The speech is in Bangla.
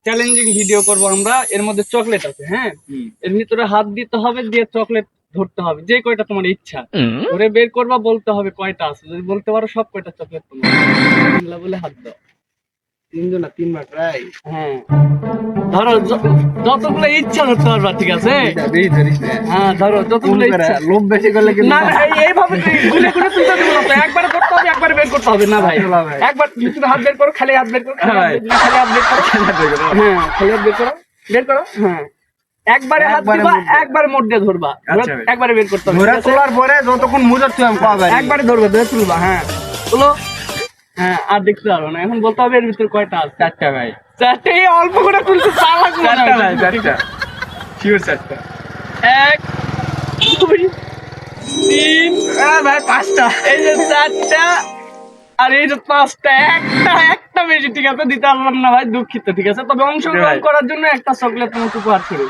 চ্যালেঞ্জিং ভিডিও করব আমরা। এর মধ্যে চকলেট আছে, হ্যাঁ, এর ভিতরে হাত দিতে হবে, দিয়ে চকলেট ধরতে হবে, যে কয়টা তোমার ইচ্ছা ধরে বের করবা, বলতে হবে কয়টা আছে। যদি বলতে পারো সব কয়টা চকলেট তোমার বলে হাত দাও। তিনজন না তিনবার প্রায়। হ্যাঁ, ধরো যতগুলো ইচ্ছা ধরতে পারবা, ঠিক আছে? বেশি ধরিস না। হ্যাঁ, ধরো যতগুলো ইচ্ছা। লোভ বেশি করলে কিন্তু না না, এইভাবে গুলে গুলে তুলতে দেবো না তো। একবারে ধরতে হবে, একবারে বের করতে হবে না ভাই। একবার তুমি হাত বের করো, খালি হাত বের করো, খালি হাত বের করো। হ্যাঁ, খালি হাত বের করো, বের করো। হ্যাঁ, একবারে হাত দিবা, একবারে মোট দিয়ে ধরবা, একবারে বের করতে হবে। ধরে তোলার পরে যতক্ষণ মুজাচ্ছি আমি পাওয়া যায় একবারে ধরবে, ধরে তুলবা। হ্যাঁ, তুলো। হ্যাঁ, আর দেখতে পারবো না। এখন বলতে হবে এর ভিতরে কয়টা আছে। 4টা ভাই। 4টে, অল্প করে তুলতে 4 লাগবে। 4টা ভাই, 4টা শিওর 4টা। 1 2 3 ভাই 5টা। এই যে 4টা আর এই যে 5টা। একটা বেশি, ঠিক আছে? দিতে পারলাম না ভাই, দুঃখিত, ঠিক আছে? তবে অংশগ্রহণ করার জন্য একটা চকলেট তোমাকে উপহার করি।